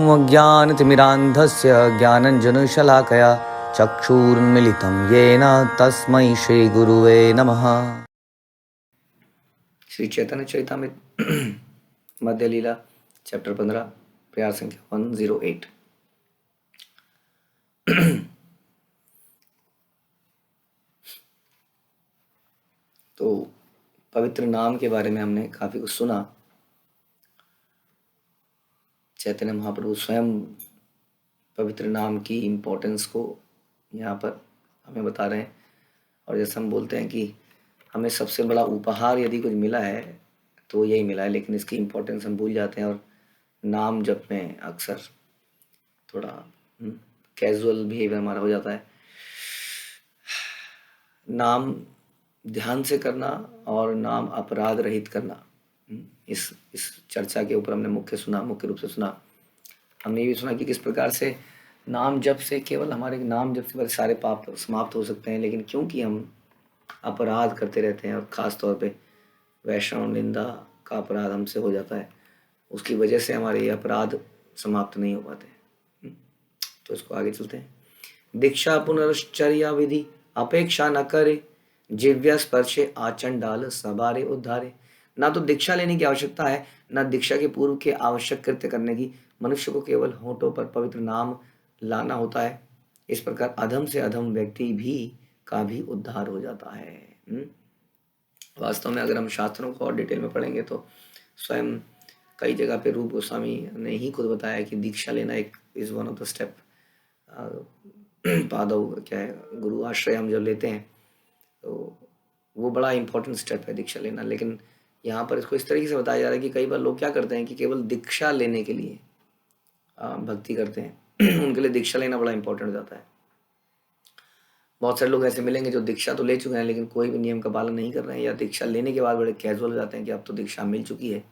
अज्ञानतिमिरान्धस्य ज्ञानञ्जनशलाकया चक्षुरुन्मीलितं येन तस्मै श्रीगुरुवे नमः। श्री चैतन्य चरितामृत मध्य लीला चैप्टर 15 प्रयास संख्या 108। तो पवित्र नाम के बारे में हमने काफी कुछ सुना। चैतन्य महाप्रभु स्वयं पवित्र नाम की इम्पोर्टेंस को यहाँ पर हमें बता रहे हैं। और जैसे हम बोलते हैं कि हमें सबसे बड़ा उपहार यदि कुछ मिला है तो यही मिला है, लेकिन इसकी इम्पोर्टेंस हम भूल जाते हैं और नाम जप में अक्सर थोड़ा कैजुअल बिहेवियर हमारा हो जाता है। नाम ध्यान से करना और नाम अपराध रहित करना, इस चर्चा के ऊपर हमने मुख्य रूप से सुना। हमने ये भी सुना कि किस प्रकार से नाम जप से केवल हमारे नाम जप से सारे पाप समाप्त हो सकते हैं, लेकिन क्योंकि हम अपराध करते रहते हैं और ख़ास तौर पे वैष्णव निंदा का अपराध हमसे हो जाता है, उसकी वजह से हमारे ये अपराध समाप्त नहीं हो पाते। तो इसको आगे चलते हैं। दीक्षा पुनश्चर्या विधि अपेक्षा न करे, जिव्या स्पर्शे आचरण डाल सबारे उद्धारे। ना तो दीक्षा लेने की आवश्यकता है, ना दीक्षा के पूर्व के आवश्यक कृत्य करने की। मनुष्य को केवल होठों पर पवित्र नाम लाना होता है। इस प्रकार अधम से अधम व्यक्ति भी का भी उद्धार हो जाता है। वास्तव में अगर हम शास्त्रों को और डिटेल में पढ़ेंगे तो स्वयं कई जगह पे रूप गोस्वामी ने ही खुद बताया कि दीक्षा लेना एक is one of the step. पादव क्या है, गुरु आश्रय हम जब लेते हैं तो वो बड़ा इंपॉर्टेंट स्टेप है दीक्षा लेना। लेकिन यहाँ पर इसको इस तरीके से बताया जा रहा है कि कई बार लोग क्या करते हैं कि केवल दीक्षा लेने के लिए भक्ति करते हैं। उनके लिए दीक्षा लेना बड़ा इंपॉर्टेंट हो जाता है। बहुत सारे लोग ऐसे मिलेंगे जो दीक्षा तो ले चुके हैं लेकिन कोई भी नियम का पालन नहीं कर रहे हैं, या दीक्षा लेने के बाद बड़े कैजुअल हो जाते हैं कि अब तो दीक्षा मिल चुकी है।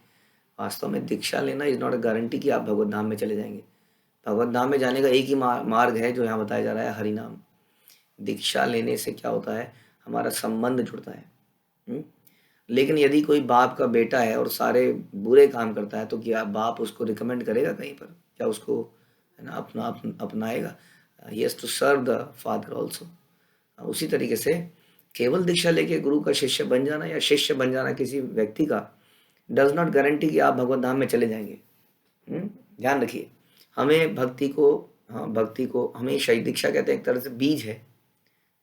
वास्तव में दीक्षा लेना इज नॉट अ गारंटी कि आप भगवत धाम में चले जाएंगे। भगवत धाम में जाने का एक ही मार्ग है जो यहाँ बताया जा रहा है, हरि नाम। दीक्षा लेने से क्या होता है, हमारा संबंध जुड़ता है। लेकिन यदि कोई बाप का बेटा है और सारे बुरे काम करता है तो क्या बाप उसको रिकमेंड करेगा कहीं पर? क्या उसको है ना अपनाएगा? He has to serve the father also. उसी तरीके से केवल दीक्षा लेके गुरु का शिष्य बन जाना या शिष्य बन जाना किसी व्यक्ति का डज नॉट गारंटी कि आप भगवत धाम में चले जाएंगे। ध्यान रखिए, हमें भक्ति को हमेशा ही दीक्षा कहते हैं एक तरह से बीज है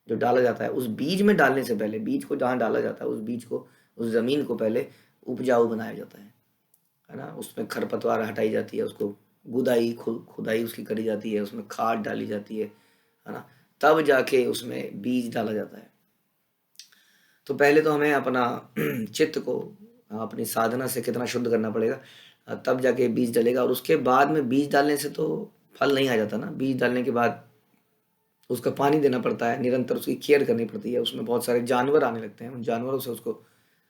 जो डाला जाता है। उस बीज में डालने से पहले, बीज को जहाँ डाला जाता है उस बीज को, उस जमीन को पहले उपजाऊ बनाया जाता है ना। उसमें खरपतवार हटाई जाती है, उसको खुदाई उसकी करी जाती है, उसमें खाद डाली जाती है ना, तब जाके उसमें बीज डाला जाता है। तो पहले तो हमें अपना चित्त को अपनी साधना से कितना शुद्ध करना पड़ेगा, तब जाके बीज डलेगा। और उसके बाद में बीज डालने से तो फल नहीं आ जाता ना। बीज डालने के बाद उसका पानी देना पड़ता है, निरंतर उसकी केयर करनी पड़ती है। उसमें बहुत सारे जानवर आने लगते हैं, उन जानवरों से उसको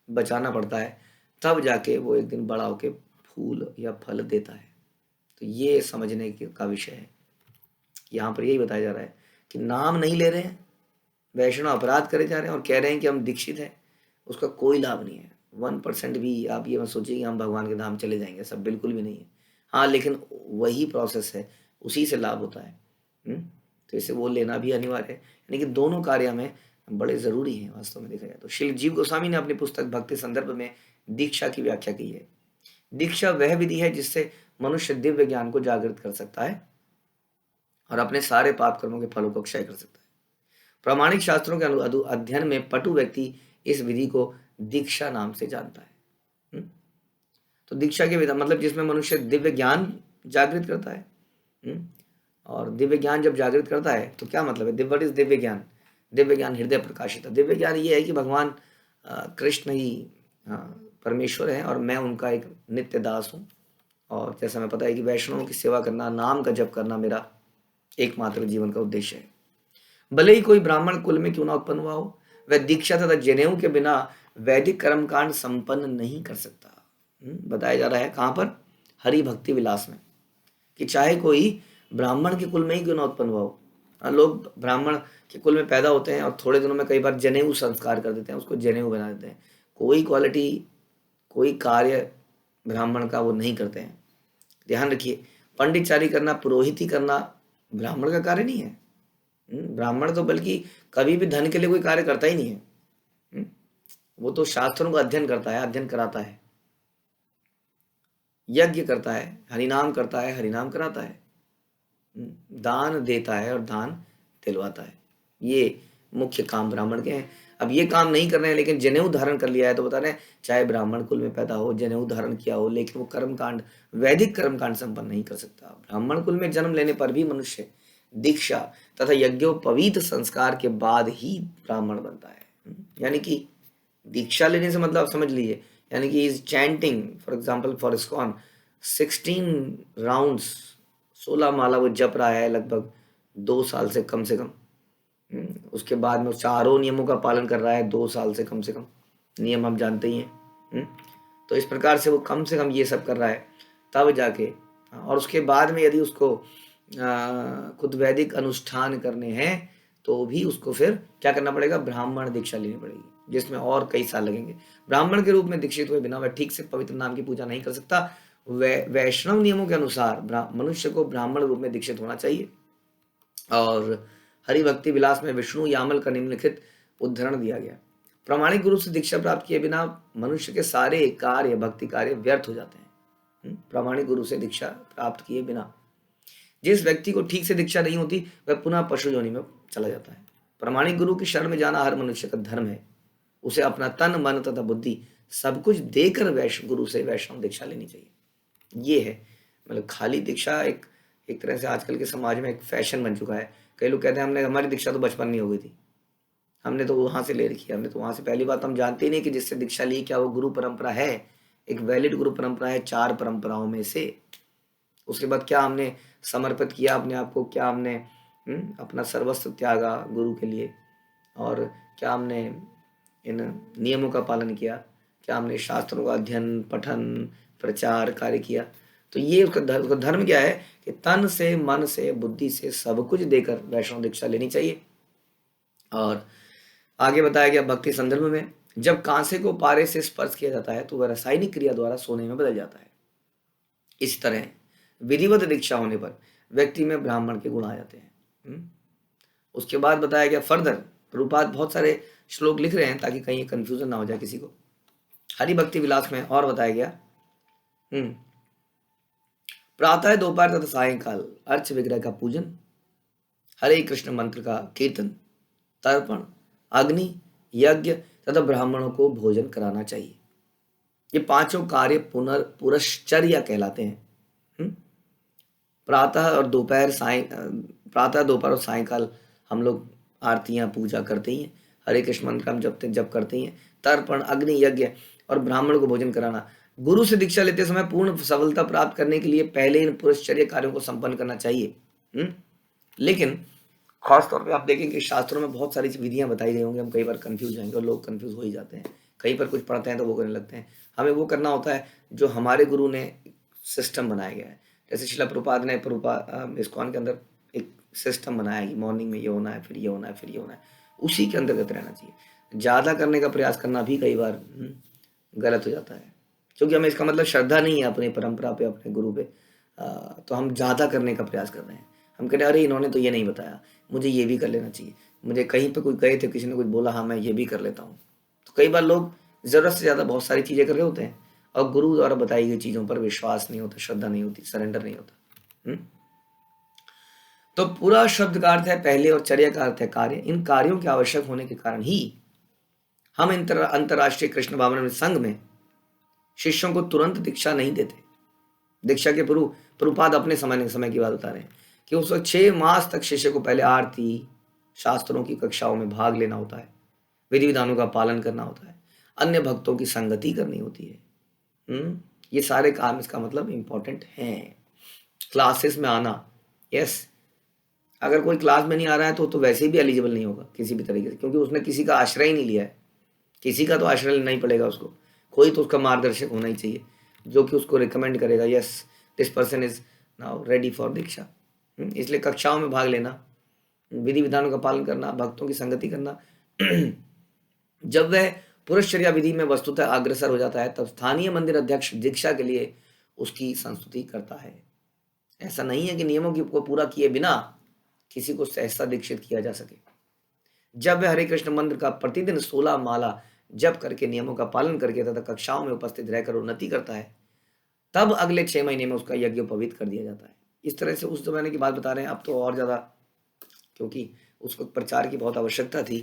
बचाना पड़ता है, तब जाके वो एक दिन बड़ा होके फूल या फल देता है। तो ये समझने का विषय है। यहाँ पर यही बताया जा रहा है कि नाम नहीं ले रहे हैं, वैष्णव अपराध करे जा रहे हैं और कह रहे हैं कि हम दीक्षित हैं, उसका कोई लाभ नहीं है। 1% भी आप ये मत सोचिए कि हम भगवान के धाम चले जाएंगे, सब बिल्कुल भी नहीं है। हाँ, लेकिन वही प्रोसेस है, उसी से लाभ होता है। तो इसे वो लेना भी अनिवार्य है। यानी कि दोनों कार्य हमें बड़े ज़रूरी हैं वास्तव में देखा जाए तो। श्री जीव गोस्वामी ने अपनी पुस्तक भक्ति संदर्भ में दीक्षा की व्याख्या की है। दीक्षा वह विधि है जिससे मनुष्य दिव्य ज्ञान को जागृत कर सकता है और अपने सारे पाप कर्मों के फलों को क्षय कर सकता है। प्रामाणिक शास्त्रों के अध्ययन में पटु व्यक्ति इस विधि को दीक्षा नाम से जानता है। तो दीक्षा के विधान मतलब जिसमें मनुष्य दिव्य ज्ञान जागृत करता है। और दिव्य ज्ञान जब जागृत करता है तो क्या मतलब है? व्हाट इज दिव्य ज्ञान? दिव्य ज्ञान हृदय प्रकाशित है। दिव्य ज्ञान ये है कि भगवान कृष्ण ही परमेश्वर है और मैं उनका एक नित्य दास हूँ। और जैसा हमें पता है कि वैष्णवों की सेवा करना, नाम का जप करना मेरा एकमात्र जीवन का उद्देश्य है। भले ही कोई ब्राह्मण कुल में क्यों ना उत्पन्न हुआ हो, वह दीक्षा तथा जनेऊ के बिना वैदिक कर्मकांड संपन्न नहीं कर सकता। बताया जा रहा है कहाँ पर? हरि भक्ति विलास में, कि चाहे कोई ब्राह्मण के कुल में ही क्यों ना उत्पन्न हुआ हो। लोग ब्राह्मण के कुल में पैदा होते हैं और थोड़े दिनों में कई बार जनेऊ संस्कार कर देते हैं, उसको जनेऊ बना देते हैं। कोई क्वालिटी, कोई कार्य ब्राह्मण का वो नहीं करते हैं। ध्यान रखिए, पंडितचारी करना, पुरोहिती करना ब्राह्मण का कार्य नहीं है। ब्राह्मण तो बल्कि कभी भी धन के लिए कोई कार्य करता ही नहीं है। वो तो शास्त्रों का अध्ययन करता है, अध्ययन कराता है, यज्ञ करता है, हरिनाम करता है, हरिनाम कराता है, दान देता है और दान दिलवाता है। ये मुख्य काम ब्राह्मण के हैं। अब ये काम नहीं कर रहे हैं लेकिन जनेऊ धारण कर लिया है, तो बता रहे हैं चाहे ब्राह्मण कुल में पैदा हो, जनेऊ धारण किया हो, लेकिन वो कर्मकांड, वैदिक कर्मकांड संपन्न नहीं कर सकता। ब्राह्मण कुल में जन्म लेने पर भी मनुष्य दीक्षा तथा यज्ञोपवीत संस्कार के बाद ही ब्राह्मण बनता है। यानी कि दीक्षा लेने से मतलब आप समझ लीजिए, यानी कि is chanting for example for ISKCON 16 rounds, 16 माला वो जप रहा है लगभग 2 साल से कम से कम। उसके बाद में चारों नियमों का पालन कर रहा है 2 साल से कम, नियम आप जानते ही हैं। तो इस प्रकार से वो कम से कम ये सब कर रहा है तब जाके, और उसके बाद में यदि उसको खुद वैदिक अनुष्ठान करने हैं तो भी उसको फिर क्या करना पड़ेगा, ब्राह्मण दीक्षा लेनी पड़ेगी, जिसमें और कई साल लगेंगे। ब्राह्मण के रूप में दीक्षित हुए बिना वह ठीक से पवित्र नाम की पूजा नहीं कर सकता। वैष्णव नियमों के अनुसार मनुष्य को ब्राह्मण रूप में दीक्षित होना चाहिए। और हरि भक्ति विलास में विष्णु यामल का निम्नलिखित उद्धरण दिया गया। प्रामाणिक गुरु से दीक्षा प्राप्त किए बिना मनुष्य के सारे कार्य, भक्ति कार्य व्यर्थ हो जाते हैं। प्रामाणिक गुरु से दीक्षा प्राप्त किए बिना जिस व्यक्ति को ठीक से दीक्षा नहीं होती वह पुनः पशु योनि में चला जाता है। प्रामाणिक गुरु की शरण में जाना हर मनुष्य का धर्म है। उसे अपना तन, मन तथा बुद्धि सब कुछ देकर गुरु से वैष्णव दीक्षा लेनी चाहिए। ये है मतलब खाली दीक्षा एक तरह से आजकल के समाज में एक फैशन बन चुका है। कई लोग कहते हैं हमारी दीक्षा तो बचपन में हो गई थी, हमने तो वहां से ले रखी है, हमने तो वहां से। पहली बात हम जानते ही नहीं कि जिससे दीक्षा ली क्या वो गुरु परंपरा है, एक वैलिड गुरु परंपरा है 4 परंपराओं में से। उसके बाद क्या हमने समर्पित किया अपने आप को, क्या हमने अपना सर्वस्व त्यागा गुरु के लिए, और क्या हमने इन नियमों का पालन किया, क्या हमने शास्त्रों का अध्ययन, पठन, प्रचार कार्य किया। तो ये उसका धर्म क्या है कि तन से, मन से, बुद्धि से सब कुछ देकर वैष्णव दीक्षा लेनी चाहिए। और आगे बताया गया भक्ति संदर्भ में, जब कांसे को पारे से स्पर्श किया जाता है तो वह रासायनिक क्रिया द्वारा सोने में बदल जाता है। इस तरह विधिवत दीक्षा होने पर व्यक्ति में ब्राह्मण के गुण आ जाते हैं। उसके बाद बताया गया फर्दर, प्रभुपाद बहुत सारे श्लोक लिख रहे हैं ताकि कहीं कंफ्यूजन ना हो जाए किसी को। हरि भक्ति विलास में और बताया गया प्रातः, दोपहर तथा सायंकाल अर्च विग्रह का पूजन, हरे कृष्ण मंत्र का कीर्तन, तर्पण, अग्नि, यज्ञ तथा ब्राह्मणों को भोजन कराना चाहिए। ये पांचों कार्य पुरश्चर्या कहलाते हैं। प्रातः और दोपहर, और सायंकाल हम लोग आरतियां पूजा करते ही हैं, हरे कृष्ण मंत्र हम जब करते ही हैं, तर्पण, अग्नि, यज्ञ और ब्राह्मण को भोजन कराना। गुरु से दीक्षा लेते समय पूर्ण सफलता प्राप्त करने के लिए पहले इन पुरश्चर्या कार्यों को संपन्न करना चाहिए। लेकिन खासतौर पे आप देखेंगे शास्त्रों में बहुत सारी विधियां बताई गई होंगी, हम कई बार कंफ्यूज जाएंगे और लोग कंफ्यूज हो ही जाते हैं। कहीं पर कुछ पढ़ते हैं तो वो करने लगते हैं। हमें वो करना होता है जो हमारे गुरु ने सिस्टम बनाया गया है। जैसे शिला प्रभुपाद ने इस्कॉन के अंदर एक सिस्टम बनाया कि मॉर्निंग में ये होना है, फिर ये होना है, फिर ये होना है, उसी के अंतर्गत रहना चाहिए। ज़्यादा करने का प्रयास करना भी कई बार गलत हो जाता है, क्योंकि हमें इसका मतलब श्रद्धा नहीं है अपनी परंपरा पे, अपने गुरु पे। तो हम ज़्यादा करने का प्रयास कर रहे हैं। हम कह रहे हैं अरे इन्होंने तो ये नहीं बताया, मुझे ये भी कर लेना चाहिए। मुझे कहीं पे कोई गए थे, किसी ने कुछ बोला, हाँ मैं ये भी कर लेता हूँ। तो कई बार लोग ज़रूरत से ज़्यादा बहुत सारी चीज़ें कर रहे होते हैं और गुरु द्वारा बताई गई चीज़ों पर विश्वास नहीं होता, श्रद्धा नहीं होती, सरेंडर नहीं होता। तो पूरा शब्द का अर्थ है पहले और चर्या का अर्थ है कार्य। इन कार्यों के आवश्यक होने के कारण ही हम अंतर्राष्ट्रीय कृष्ण भावना संघ में शिष्यों को तुरंत दीक्षा नहीं देते। दीक्षा के पूर्व प्रभुपाद अपने समय की बात बता रहे हैं कि उस वक्त 6 मास तक शिष्य को पहले आरती, शास्त्रों की कक्षाओं में भाग लेना होता है, विधि विधानों का पालन करना होता है, अन्य भक्तों की संगति करनी होती है। ये सारे काम इसका मतलब इम्पोर्टेंट हैं। क्लासेस में आना, यस, अगर कोई क्लास में नहीं आ रहा है तो वैसे भी एलिजिबल नहीं होगा किसी भी तरीके से, क्योंकि उसने किसी का आश्रय ही नहीं लिया है। किसी का तो आश्रय लेना ही पड़ेगा उसको, कोई तो उसका मार्गदर्शक होना ही चाहिए जो कि उसको रिकमेंड करेगा, yes this person is now ready for diksha. इसलिए कक्षाओं में भाग लेना, विधि विधानों का पालन करना, भक्तों की संगति करना। जब वह पुरश्चर्या विधि में वस्तुतः अग्रसर हो जाता है तब स्थानीय मंदिर अध्यक्ष दीक्षा के लिए उसकी संस्तुति करता है। ऐसा नहीं है कि नियमों को पूरा किए बिना किसी को सहसा दीक्षित किया जा सके। जब वह हरे कृष्ण मंत्र का प्रतिदिन 16 माला जप करके नियमों का पालन करके तथा कक्षाओं में उपस्थित रहकर उन्नति करता है, तब अगले 6 महीने में उसका यज्ञ पवित्र कर दिया जाता है। इस तरह से उस जमाने की बात बता रहे हैं। अब तो और ज़्यादा, क्योंकि उस वक्त प्रचार की बहुत आवश्यकता थी,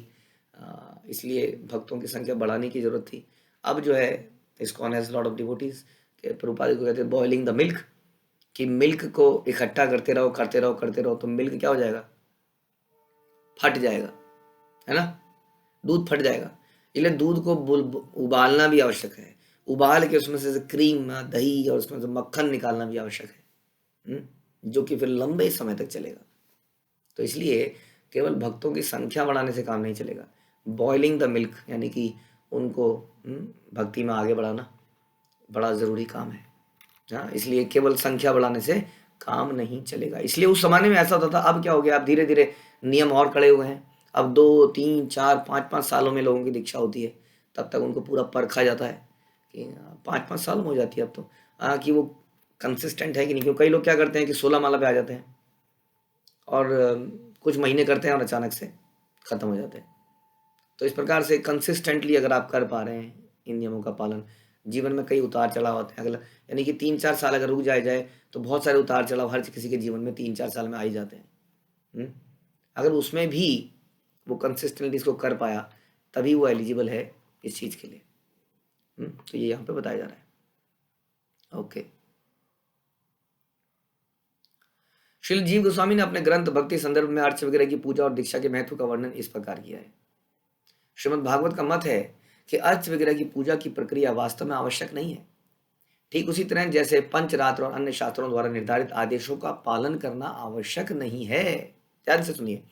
इसलिए भक्तों की संख्या बढ़ाने की जरूरत थी। अब जो है ISKCON has lot of devotees के प्रभुपाद को कहते हैं बॉइलिंग द मिल्क, कि मिल्क को इकट्ठा करते रहो करते रहो करते रहो, तो मिल्क क्या हो जाएगा, फट जाएगा, है ना, दूध फट जाएगा। इसलिए दूध को उबालना भी आवश्यक है, उबाल के उसमें से क्रीम दही और उसमें से मक्खन निकालना भी आवश्यक है, जो कि फिर लंबे समय तक चलेगा। तो इसलिए केवल भक्तों की संख्या बढ़ाने से काम नहीं चलेगा, बॉइलिंग द मिल्क यानी कि उनको भक्ति में आगे बढ़ाना बड़ा ज़रूरी काम है। हाँ, इसलिए केवल संख्या बढ़ाने से काम नहीं चलेगा। इसलिए उस जमाने में ऐसा होता था। अब क्या हो गया, अब धीरे धीरे नियम और कड़े हुए हैं। अब 2, 3, 4, 5 सालों में लोगों की दीक्षा होती है, तब तक उनको पूरा परखा जाता है कि 5 साल में हो जाती है अब तो, कि वो कंसिस्टेंट है कि नहीं। क्योंकि कई लोग क्या करते हैं कि 16 माला पे आ जाते हैं और कुछ महीने करते हैं और अचानक से ख़त्म हो जाते हैं। तो इस प्रकार से कंसिस्टेंटली अगर आप कर पा रहे हैं इन नियमों का पालन, जीवन में कई उतार चढ़ाव होते हैं। अगला यानी कि 3-4 साल अगर रुक जाए तो बहुत सारे उतार चढ़ाव हर किसी के जीवन में 3-4 साल में आ ही जाते हैं। अगर उसमें भी वो कंसिस्टेंटली इसको कर पाया, तभी वो एलिजिबल है इस चीज़ के लिए। तो ये यहाँ पे बताया जा रहा है। ओके, श्रील जीव गोस्वामी ने अपने ग्रंथ भक्ति संदर्भ में अर्च वगैरह की पूजा और दीक्षा के महत्व का वर्णन इस प्रकार किया है। श्रीमद् भागवत का मत है कि अर्च वगैरह की पूजा की प्रक्रिया वास्तव में आवश्यक नहीं है। ठीक उसी तरह जैसे पंचरात्र और अन्य शास्त्रों द्वारा निर्धारित आदेशों का पालन करना आवश्यक नहीं है। ध्यान से सुनिए,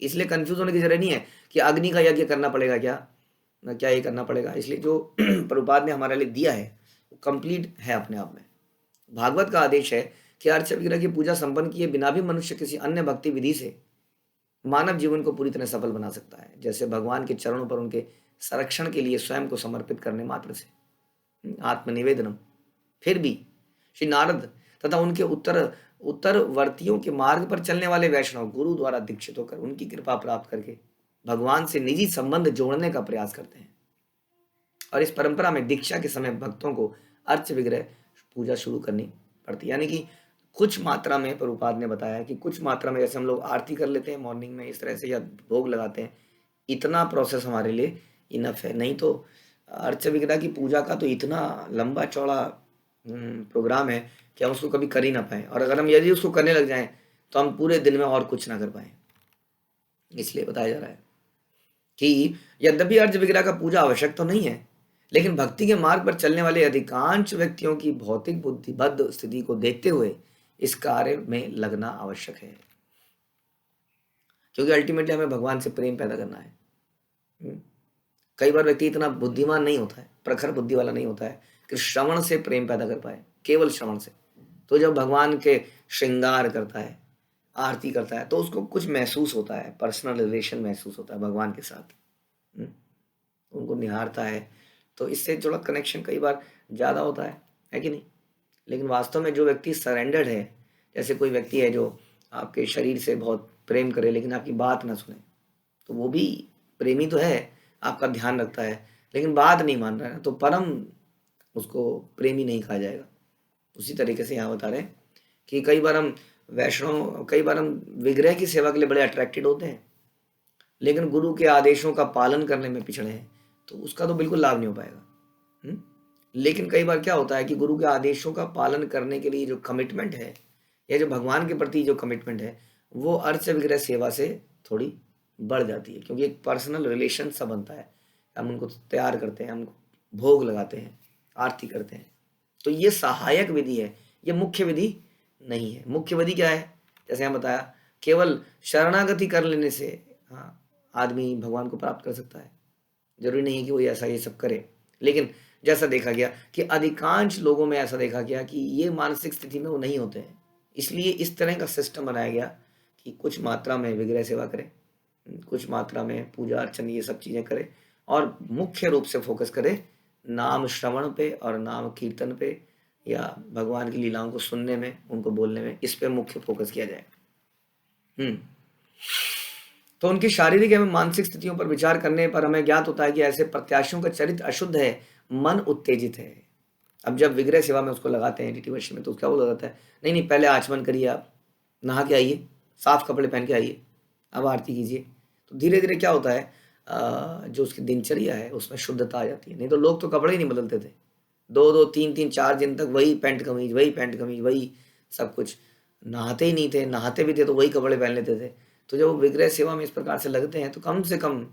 इसलिए कंफ्यूज होने की जरूरत नहीं है कि अग्नि का यज्ञ करना पड़ेगा क्या ये करना पड़ेगा। इसलिए जो प्रभुपाद ने हमारे लिए दिया है वो कंप्लीट है अपने आप में। भागवत का आदेश है कि अर्च वगैरह की पूजा संपन्न किए बिना भी मनुष्य किसी अन्य भक्ति विधि से मानव जीवन को पूरी तरह सफल बना सकता है, जैसे भगवान के चरणों पर उनके संरक्षण के लिए स्वयं को समर्पित करने मात्र से, आत्मनिवेदनम। फिर भी श्री नारद तथा उनके उत्तरवर्तियों के मार्ग पर चलने वाले वैष्णव गुरु द्वारा दीक्षित होकर उनकी कृपा प्राप्त करके भगवान से निजी संबंध जोड़ने का प्रयास करते हैं। और इस परंपरा में दीक्षा के समय भक्तों को अर्च विग्रह पूजा शुरू करनी पड़ती है। यानी कि कुछ मात्रा में, प्रभुपाद ने बताया कि कुछ मात्रा में, जैसे हम लोग आरती कर लेते हैं मॉर्निंग में इस तरह से या भोग लगाते हैं, इतना प्रोसेस हमारे लिए इनफ है। नहीं तो अर्च विग्रह की पूजा का तो इतना लंबा चौड़ा प्रोग्राम है कि हम उसको कभी कर ही ना पाए, और अगर हम यदि उसको करने लग जाएं तो हम पूरे दिन में और कुछ ना कर पाए। इसलिए बताया जा रहा है कि यद्यपि अर्च विग्रह का पूजा आवश्यक तो नहीं है, लेकिन भक्ति के मार्ग पर चलने वाले अधिकांश व्यक्तियों की भौतिक बुद्धिबद्ध स्थिति को देखते हुए इस कार्य में लगना आवश्यक है, क्योंकि अल्टीमेटली हमें भगवान से प्रेम पैदा करना है। कई बार व्यक्ति इतना बुद्धिमान नहीं होता है, प्रखर बुद्धि वाला नहीं होता है कि श्रवण से प्रेम पैदा कर पाए, केवल श्रवण से। तो जब भगवान के श्रृंगार करता है, आरती करता है, तो उसको कुछ महसूस होता है, पर्सनल रिलेशन महसूस होता है भगवान के साथ, उनको निहारता है, तो इससे जुड़ा कनेक्शन कई बार ज़्यादा होता है कि नहीं। लेकिन वास्तव में जो व्यक्ति सरेंडर्ड है, जैसे कोई व्यक्ति है जो आपके शरीर से बहुत प्रेम करे लेकिन आपकी बात ना सुने, तो वो भी प्रेमी तो है, आपका ध्यान रखता है, लेकिन बात नहीं मान रहा है, तो परम उसको प्रेमी नहीं कहा जाएगा। उसी तरीके से यहाँ बता रहे हैं कि कई बार हम विग्रह की सेवा के लिए बड़े अट्रैक्टेड होते हैं, लेकिन गुरु के आदेशों का पालन करने में पिछड़े हैं, तो उसका तो बिल्कुल लाभ नहीं हो पाएगा। लेकिन कई बार क्या होता है कि गुरु के आदेशों का पालन करने के लिए जो कमिटमेंट है, या जो भगवान के प्रति जो कमिटमेंट है, वो अर्च विग्रह सेवा से थोड़ी बढ़ जाती है, क्योंकि एक पर्सनल रिलेशन सा बनता है। हम उनको तैयार करते हैं, हम उनको भोग लगाते हैं, आरती करते हैं, तो ये सहायक विधि है, ये मुख्य विधि नहीं है। मुख्य विधि क्या है, जैसे हम बताया, केवल शरणागति कर लेने से आदमी भगवान को प्राप्त कर सकता है। जरूरी नहीं है कि वो ऐसा ये सब करे, लेकिन जैसा देखा गया कि अधिकांश लोगों में ऐसा देखा गया कि ये मानसिक स्थिति में वो नहीं होते हैं, इसलिए इस तरह का सिस्टम बनाया गया कि कुछ मात्रा में विग्रह सेवा करें, कुछ मात्रा में पूजा अर्चन ये सब चीज़ें करें, और मुख्य रूप से फोकस करें नाम श्रवण पे और नाम कीर्तन पे, या भगवान की लीलाओं को सुनने में, उनको बोलने में, इस पे मुख्य फोकस किया जाए। तो उनकी शारीरिक एवं मानसिक स्थितियों पर विचार करने पर हमें ज्ञात होता है कि ऐसे प्रत्याशियों का चरित्र अशुद्ध है, मन उत्तेजित है। अब जब विग्रह सेवा में उसको लगाते हैं टीटी वर्ष में, तो क्या बोला जाता है, नहीं नहीं पहले आचमन करिए, आप नहा के आइए, साफ कपड़े पहन के आइए, अब आरती कीजिए। तो धीरे धीरे क्या होता है, जो उसकी दिनचर्या है उसमें शुद्धता आ जाती है। नहीं तो लोग तो कपड़े ही नहीं बदलते थे, 2-2, 3-3, 4 दिन तक वही पैंट कमीज, वही पैंट कमीज, वही सब कुछ, नहाते ही नहीं थे, नहाते भी थे तो वही कपड़े पहन लेते थे। तो जब वो विग्रह सेवा में इस प्रकार से लगते हैं तो कम से कम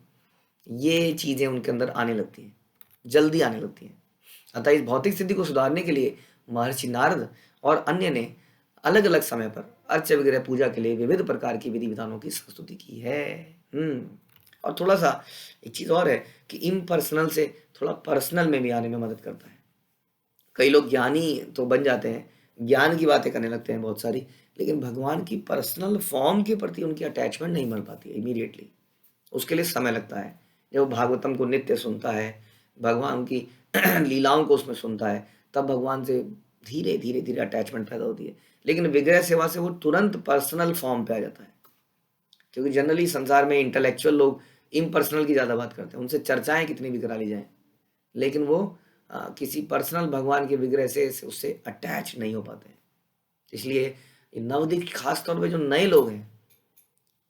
ये चीज़ें उनके अंदर आने लगती हैं, जल्दी आने लगती हैं। अतः इस भौतिक स्थिति को सुधारने के लिए महर्षि नारद और अन्य ने अलग अलग समय पर अर्च विग्रह पूजा के लिए विविध प्रकार की विधि विधानों की संस्तुति की है। और थोड़ा सा एक चीज़ और है कि इम्पर्सनल से थोड़ा पर्सनल में भी आने में मदद करता है। कई लोग ज्ञानी तो बन जाते हैं, ज्ञान की बातें करने लगते हैं बहुत सारी, लेकिन भगवान की पर्सनल फॉर्म के प्रति उनकी अटैचमेंट नहीं बन पाती है इमीडिएटली, उसके लिए समय लगता है। जब वो भागवतम को नित्य सुनता है, भगवान की लीलाओं को उसमें सुनता है, तब भगवान से धीरे धीरे धीरे अटैचमेंट पैदा होती है। लेकिन विग्रह सेवा से वो तुरंत पर्सनल फॉर्म पे आ जाता है, क्योंकि जनरली संसार में इंटेलेक्चुअल लोग इम्पर्सनल की ज़्यादा बात करते हैं, उनसे चर्चाएं कितनी भी करा ली जाएं, लेकिन वो किसी पर्सनल भगवान के विग्रह से उससे अटैच नहीं हो पाते हैं। इसलिए नवदीप खास तौर पे जो नए लोग हैं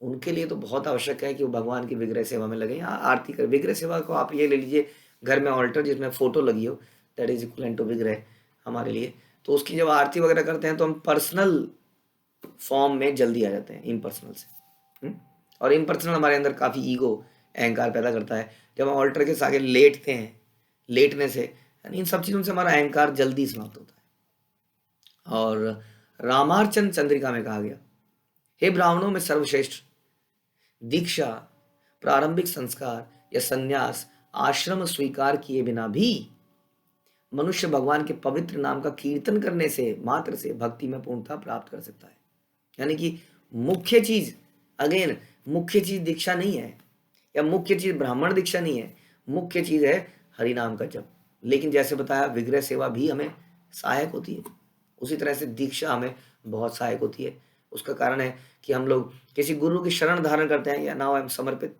उनके लिए तो बहुत आवश्यक है कि वो भगवान की विग्रह सेवा में लगे, या आरती कर। विग्रह सेवा को आप ये ले लीजिए, घर में ऑल्टर जिसमें फोटो लगी हो, दैट इज इक्वल टू विग्रह हमारे लिए। तो उसकी जब आरती वगैरह करते हैं तो हम पर्सनल फॉर्म में जल्दी आ जाते हैं इम्पर्सनल से। और इम्पर्सनल हमारे अंदर काफ़ी ईगो, अहंकार पैदा करता है। जब हम ऑल्टर के आगे लेटते हैं, लेटने से यानी इन सब चीज़ों से हमारा अहंकार जल्दी समाप्त होता है। और रामार्चन चंद्रिका में कहा गया, हे ब्राह्मणों में सर्वश्रेष्ठ, दीक्षा, प्रारंभिक संस्कार या संन्यास, आश्रम स्वीकार किए बिना भी मनुष्य भगवान के पवित्र नाम का कीर्तन करने से मात्र से भक्ति में पूर्णता प्राप्त कर सकता है। यानी कि मुख्य चीज, अगेन मुख्य चीज दीक्षा नहीं है, या मुख्य चीज ब्राह्मण दीक्षा नहीं है, मुख्य चीज है हरि नाम का जप। लेकिन जैसे बताया विग्रह सेवा भी हमें सहायक होती है, उसी तरह से दीक्षा हमें बहुत सहायक होती है। उसका कारण है कि हम लोग किसी गुरु की शरण धारण करते हैं, या नाउ आई एम समर्पित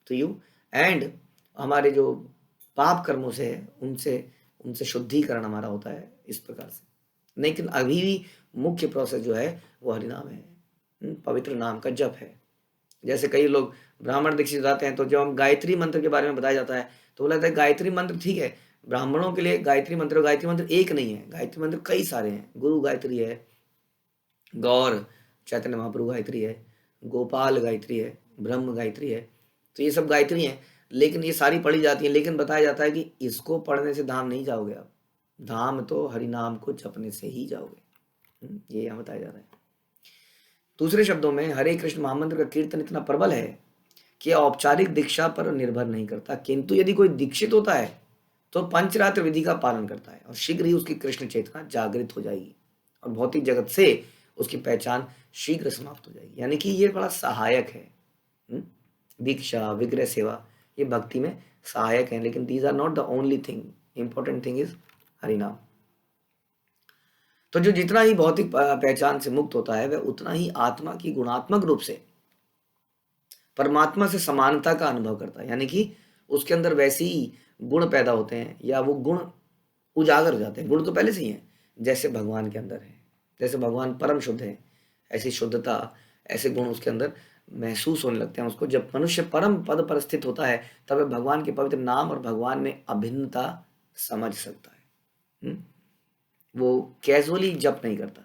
टू यू, एंड हमारे जो पाप कर्मों से है उनसे उनसे शुद्धिकरण हमारा होता है इस प्रकार से। लेकिन अभी भी मुख्य प्रोसेस जो है वो हरिनाम है, पवित्र नाम का जप है। जैसे कई लोग ब्राह्मण दीक्षित जाते हैं तो जब हम गायत्री मंत्र के बारे में बताया जाता है तो बोला जाता है गायत्री मंत्र ठीक है, ब्राह्मणों के लिए गायत्री मंत्र एक नहीं है, गायत्री मंत्र कई सारे हैं। गुरु गायत्री है, गौर चैतन्य महाप्रभु गायत्री है, गोपाल गायत्री है, ब्रह्म गायत्री है, तो ये सब गायत्री हैं। लेकिन ये सारी पढ़ी जाती है, लेकिन बताया जाता है कि इसको पढ़ने से धाम नहीं जाओगे आप, धाम तो हरिनाम को जपने से ही जाओगे, ये यहाँ बताया जा रहा है। दूसरे शब्दों में हरे कृष्ण महामंत्र का कीर्तन इतना प्रबल है कि औपचारिक दीक्षा पर निर्भर नहीं करता, किंतु यदि कोई दीक्षित होता है तो पंचरात्र विधि का पालन करता है और शीघ्र ही उसकी कृष्ण चेतना जागृत हो जाएगी और भौतिक जगत से उसकी पहचान शीघ्र समाप्त हो जाएगी। यानी कि ये बड़ा सहायक है। दीक्षा, विग्रह सेवा ये भक्ति में सहायक है, लेकिन these are not the only thing. Important thing is हरिनाम। तो जो जितना ही भौतिक पहचान से मुक्त होता है वह उतना ही आत्मा की गुणात्मक रूप से परमात्मा से समानता का अनुभव करता है। यानी कि उसके अंदर वैसे ही गुण पैदा होते हैं, या वो गुण उजागर हो जाते हैं। गुण तो पहले से ही हैं, जैसे भगवान के अंदर है, जैसे भगवान परम शुद्ध है, ऐसी शुद्धता, ऐसे गुण उसके अंदर महसूस होने लगते हैं उसको। जब मनुष्य परम पद पर स्थित होता है तब वह भगवान के पवित्र नाम और भगवान में अभिन्नता समझ सकता है। वो कैजुअली जप नहीं करता,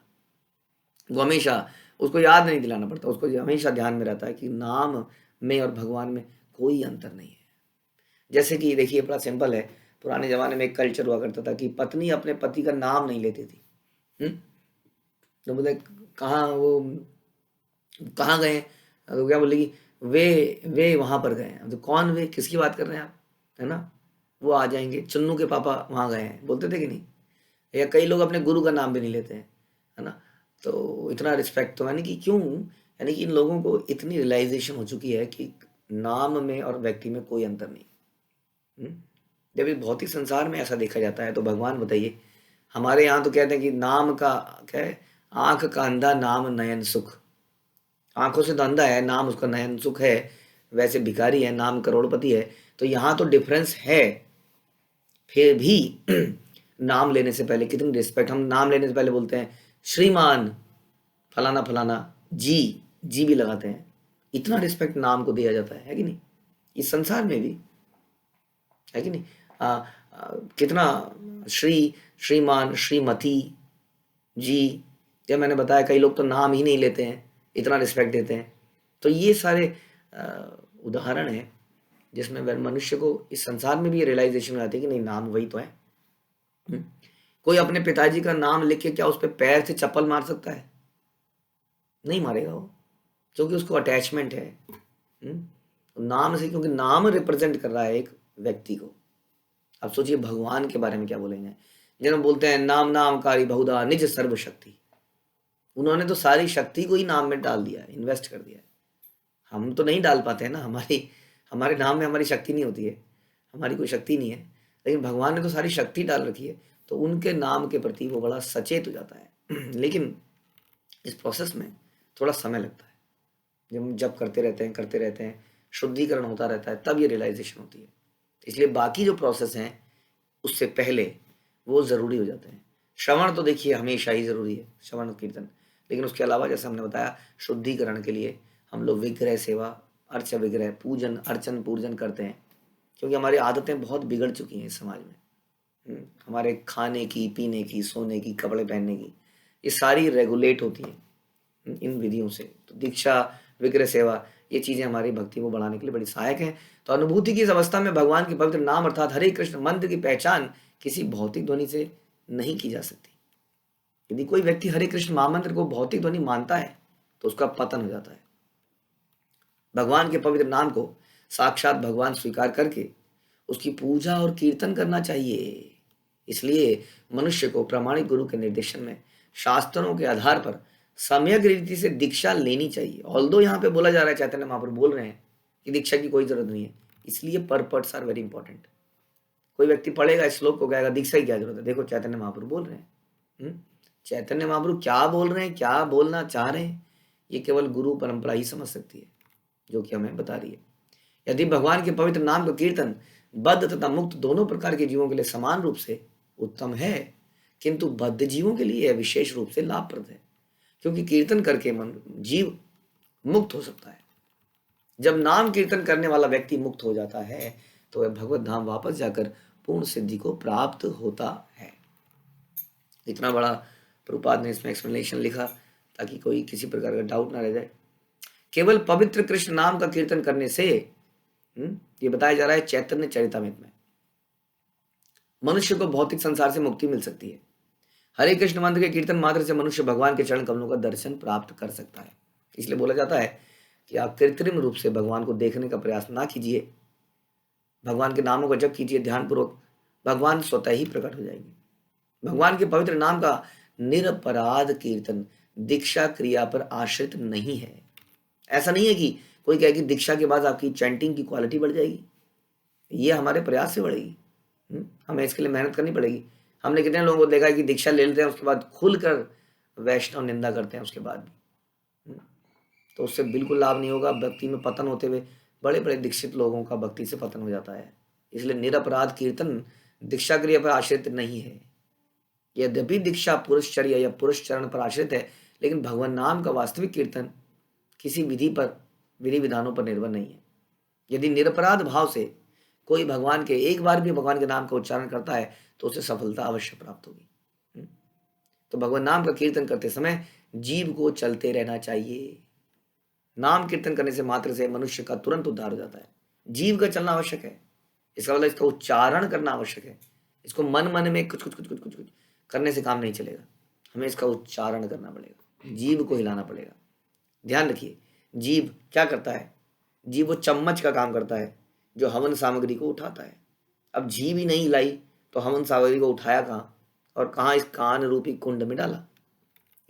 वो हमेशा, उसको याद नहीं दिलाना पड़ता, उसको हमेशा ध्यान में रहता है कि नाम में और भगवान में कोई अंतर नहीं है। जैसे कि देखिए बड़ा सिंपल है, पुराने जमाने में एक कल्चर हुआ करता था कि पत्नी अपने पति का नाम नहीं लेती थी। तो बोले कहाँ वो कहाँ गए, तो क्या बोलेगी वे वहाँ पर गए हैं। तो कौन वे, किसकी बात कर रहे हैं आप, है ना, वो आ जाएंगे, चन्नू के पापा वहाँ गए हैं, बोलते थे कि नहीं। या कई लोग अपने गुरु का नाम भी नहीं लेते हैं, है ना। तो इतना रिस्पेक्ट तो यानी कि क्यों, यानी कि इन लोगों को इतनी रियलाइजेशन हो चुकी है कि नाम में और व्यक्ति में कोई अंतर नहीं। जब इस भौतिक संसार में ऐसा देखा जाता है तो भगवान बताइए हमारे यहाँ तो कहते हैं कि नाम का क्या है, आंख का अंधा नाम नयन सुख। आंखों से तो अंधा है, नाम उसका नयन सुख है, वैसे भिखारी है, नाम करोड़पति है। तो यहाँ तो डिफरेंस है, फिर भी नाम लेने से पहले कितनी रिस्पेक्ट, हम नाम लेने से पहले बोलते हैं श्रीमान फलाना फलाना जी, जी भी लगाते हैं। इतना रिस्पेक्ट नाम को दिया जाता है कि नहीं, इस संसार में भी, है कि नहीं। कितना श्री, श्रीमान, श्रीमती जी। जब मैंने बताया कई लोग तो नाम ही नहीं लेते हैं, इतना रिस्पेक्ट देते हैं। तो ये सारे उदाहरण हैं जिसमें वह मनुष्य को इस संसार में भी ये रियलाइजेशन हो जाती है कि नहीं, नाम वही तो है। कोई अपने पिताजी का नाम लिख के क्या उस पर पैर से चप्पल मार सकता है? नहीं मारेगा वो, क्योंकि उसको अटैचमेंट है नाम से, क्योंकि नाम रिप्रेजेंट कर रहा है एक व्यक्ति को। अब सोचिए भगवान के बारे में क्या बोलेंगे, जिन्हें बोलते हैं नाम नामकारी बहुधा निज सर्वशक्ति। उन्होंने तो सारी शक्ति को ही नाम में डाल दिया है, इन्वेस्ट कर दिया है। हम तो नहीं डाल पाते हैं ना, हमारे नाम में हमारी शक्ति नहीं होती है, हमारी कोई शक्ति नहीं है, लेकिन भगवान ने तो सारी शक्ति डाल रखी है, तो उनके नाम के प्रति वो बड़ा सचेत हो जाता है। लेकिन इस प्रोसेस में थोड़ा समय लगता है, जब करते रहते हैं, शुद्धिकरण होता रहता है, तब ये रियलाइजेशन होती है। इसलिए बाकी जो प्रोसेस हैं उससे पहले वो ज़रूरी हो जाते हैं। श्रवण तो देखिए हमेशा ही ज़रूरी है, श्रवण कीर्तन, लेकिन उसके अलावा जैसे हमने बताया शुद्धिकरण के लिए हम लोग विग्रह सेवा, अर्च विग्रह, पूजन, अर्चन पूजन करते हैं, क्योंकि हमारी आदतें बहुत बिगड़ चुकी हैं इस समाज में। हमारे खाने की, पीने की, सोने की, कपड़े पहनने की, ये सारी रेगुलेट होती हैं इन विधियों से। तो दीक्षा, विग्रह सेवा, ये चीज़ें हमारी भक्ति को बढ़ाने के लिए बड़ी सहायक हैं। तो अनुभूति की इस अवस्था में भगवान के पवित्र नाम अर्थात हरे कृष्ण मंत्र की पहचान किसी भौतिक ध्वनि से नहीं की जा सकती। यदि कोई व्यक्ति हरे कृष्ण महामंत्र को भौतिक ध्वनि मानता है तो उसका पतन हो जाता है। भगवान के पवित्र नाम को साक्षात भगवान स्वीकार करके उसकी पूजा और कीर्तन करना चाहिए। इसलिए मनुष्य को प्रामाणिक गुरु के निर्देशन में शास्त्रों के आधार पर सम्यक रीति से दीक्षा लेनी चाहिए। ऑल्दो यहाँ पे बोला जा रहा है, चैतन्य महाप्रभु बोल रहे हैं कि दीक्षा की कोई जरूरत नहीं है, इसलिए पर्पट्स आर वेरी इंपॉर्टेंट। कोई व्यक्ति पढ़ेगा इस श्लोक को, कहेगा दीक्षा की क्या जरूरत है, देखो चैतन्य महाप्रभु बोल रहे हैं। चैतन्य महाप्रभु क्या बोल रहे हैं, क्या बोलना चाह रहे हैं, ये केवल गुरु परंपरा ही समझ सकती है, जो कि हमें बता रही है। यदि भगवान के पवित्र नाम का कीर्तन बद्ध तथा मुक्त दोनों प्रकार के जीवों के लिए समान रूप से उत्तम है, किंतु बद्ध जीवों के लिए यह विशेष रूप से लाभप्रद है, क्योंकि कीर्तन करके मन जीव मुक्त हो सकता है। जब नाम कीर्तन करने वाला व्यक्ति मुक्त हो जाता है तो वह भगवत धाम वापस जाकर पूर्ण सिद्धि को प्राप्त होता है। इतना बड़ा प्रभुपाद ने इसमें एक्सप्लेनेशन लिखा ताकि कोई किसी प्रकार का डाउट ना रह जाए। केवल पवित्र कृष्ण नाम का कीर्तन करने से ये बताया जा रहा है चैतन्य चरितामृत में मनुष्य को भौतिक संसार से मुक्ति मिल सकती है। हरे कृष्ण मंत्र के कीर्तन मात्र से मनुष्य भगवान के चरण कमलों का दर्शन प्राप्त कर सकता है। इसलिए बोला जाता है कि आप कृत्रिम रूप से भगवान को देखने का प्रयास ना कीजिए, भगवान के नामों का जप कीजिए ध्यानपूर्वक, भगवान स्वतः ही प्रकट हो जाएंगे। भगवान के पवित्र नाम का निरपराध कीर्तन दीक्षा क्रिया पर आश्रित नहीं है। ऐसा नहीं है कि कोई कहे कि दीक्षा के बाद आपकी चैंटिंग की क्वालिटी बढ़ जाएगी, ये हमारे प्रयास से बढ़ेगी, हमें इसके लिए मेहनत करनी पड़ेगी। हमने कितने लोगों को देखा है कि दीक्षा ले लेते हैं, उसके बाद खुलकर वैष्णव निंदा करते हैं उसके बाद भी, तो उससे बिल्कुल लाभ नहीं होगा। भक्ति में पतन होते हुए बड़े बड़े दीक्षित लोगों का भक्ति से पतन हो जाता है। इसलिए निरपराध कीर्तन दीक्षा क्रिया पर आश्रित नहीं है। यद्यपि दीक्षा पुरुषचर्या या पुरुष चरण पर आश्रित है, लेकिन भगवान नाम का वास्तविक कीर्तन किसी विधि विधानों पर निर्भर नहीं है। यदि निरपराध भाव से कोई भगवान के एक बार भी भगवान के नाम का उच्चारण करता है तो उसे सफलता अवश्य प्राप्त होगी। तो भगवान नाम का कीर्तन करते समय जीव को चलते रहना चाहिए। नाम कीर्तन करने से मात्र से मनुष्य का तुरंत उद्धार हो जाता है। जीव का चलना आवश्यक है, इसका मतलब इसका उच्चारण करना आवश्यक है। इसको मन मन में कुछ कुछ कुछ कुछ कुछ कुछ करने से काम नहीं चलेगा, हमें इसका उच्चारण करना पड़ेगा, जीव को हिलाना पड़ेगा। ध्यान रखिए, जीव क्या करता है, जीव वो चम्मच का काम करता है जो हवन सामग्री को उठाता है। अब जीव ही नहीं हिलाई तो हवन सामग्री को उठाया कहाँ, और कहाँ इस कान रूपी कुंड में डाला।